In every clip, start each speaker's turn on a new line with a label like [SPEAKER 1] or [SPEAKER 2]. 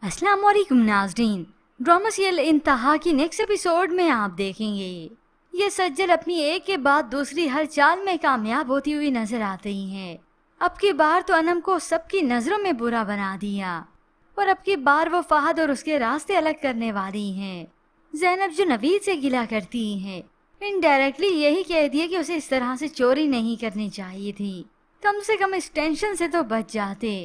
[SPEAKER 1] अस्सलाम वालेकुम नाज़रीन। ड्रामा सीरियल इंतहा की नेक्स्ट एपिसोड में आप देखेंगे ये सज्जल अपनी एक के बाद दूसरी हर चाल में कामयाब होती हुई नजर आती हैं। अब की बार तो अनम को सबकी नजरों में बुरा बना दिया और अब की बार वो फहद और उसके रास्ते अलग करने वाली हैं। ज़ैनब जो नवीद से गिला करती हैं, इनडायरेक्टली यही कह दिया कि उसे इस तरह से चोरी नहीं करनी चाहिए थी, कम से कम इस टेंशन से तो बच जाते।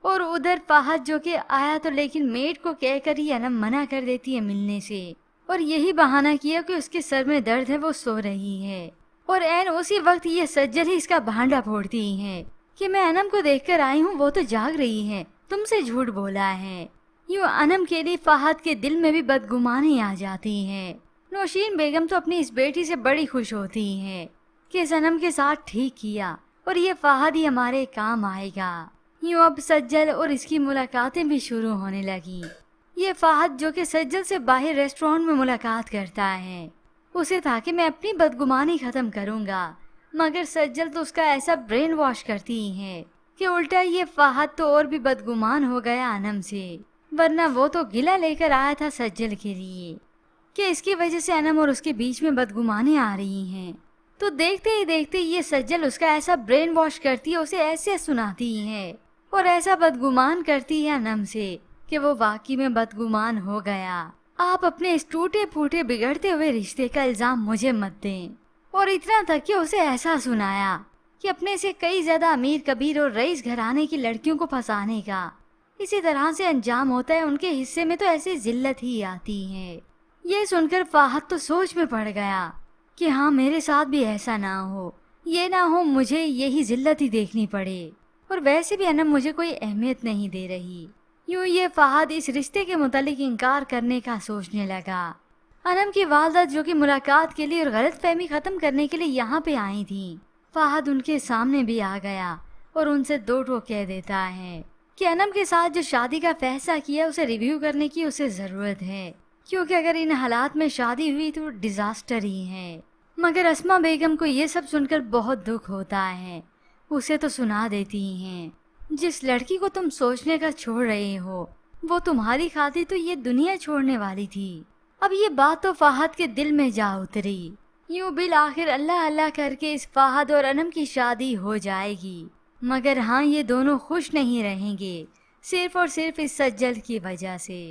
[SPEAKER 1] और उधर फहद जो कि आया तो लेकिन मेड को कहकर ही अनम मना कर देती है मिलने से, और यही बहाना किया कि उसके सर में दर्द है, वो सो रही है। और एन उसी वक्त ये सज्जल ही इसका भांडा फोड़ती है कि मैं अनम को देखकर आई हूँ, वो तो जाग रही है, तुमसे झूठ बोला है। यूँ अनम के लिए फहद के दिल में भी बदगुमानी आ जाती है। नौशीन बेगम तो अपनी इस बेटी से बड़ी खुश होती है कि इस अनम के साथ ठीक किया और ये फहद ही हमारे काम आएगा। यूँ अब सज्जल और इसकी मुलाकातें भी शुरू होने लगी। ये फहद जो कि सज्जल से बाहर रेस्टोरेंट में मुलाकात करता है, उसे था कि मैं अपनी बदगुमानी ख़त्म करूँगा, मगर सज्जल तो उसका ऐसा ब्रेन वॉश करती है कि उल्टा ये फहद तो और भी बदगुमान हो गया अनम से। वरना वो तो गिला लेकर आया था सज्जल के लिए कि इसकी वजह से अनम और उसके बीच में बदगुमानी आ रही हैं। तो देखते ही देखते ये सज्जल उसका ऐसा ब्रेन वॉश करती है, उसे ऐसे सुनाती है और ऐसा बदगुमान करती है अनम से कि वो वाकई में बदगुमान हो गया। आप अपने इस टूटे फूटे बिगड़ते हुए रिश्ते का इल्जाम मुझे मत दें। और इतना तक कि उसे ऐसा सुनाया कि अपने से कई ज्यादा अमीर कबीर और रईस घराने की लड़कियों को फंसाने का इसी तरह से अंजाम होता है, उनके हिस्से में तो ऐसी जिल्लत ही आती है। ये सुनकर फहद तो सोच में पड़ गया कि हाँ, मेरे साथ भी ऐसा ना हो, ये ना हो मुझे यही जिल्लत ही देखनी पड़े। और वैसे भी अनम मुझे कोई अहमियत नहीं दे रही। यूँ ये फहद इस रिश्ते के मुतालिक इनकार करने का सोचने लगा। अनम की वालदा जो कि मुलाकात के लिए और गलत फहमी ख़त्म करने के लिए यहाँ पे आई थी, फहद उनके सामने भी आ गया और उनसे दो ठो कह देता है कि अनम के साथ जो शादी का फैसला किया उसे रिव्यू करने की उसे ज़रूरत है, क्योंकि अगर इन हालात में शादी हुई तो डिज़ास्टर ही है। मगर अस्मा बेगम को ये सब सुनकर बहुत दुख होता है। उसे तो सुना देती हैं, जिस लड़की को तुम सोचने का छोड़ रहे हो वो तुम्हारी खातिर तो ये दुनिया छोड़ने वाली थी। अब ये बात तो फहद के दिल में जा उतरी। यूं बिल आखिर अल्लाह अल्लाह करके इस फहद और अनम की शादी हो जाएगी। मगर हाँ, ये दोनों खुश नहीं रहेंगे, सिर्फ और सिर्फ इस सज्जल की वजह से।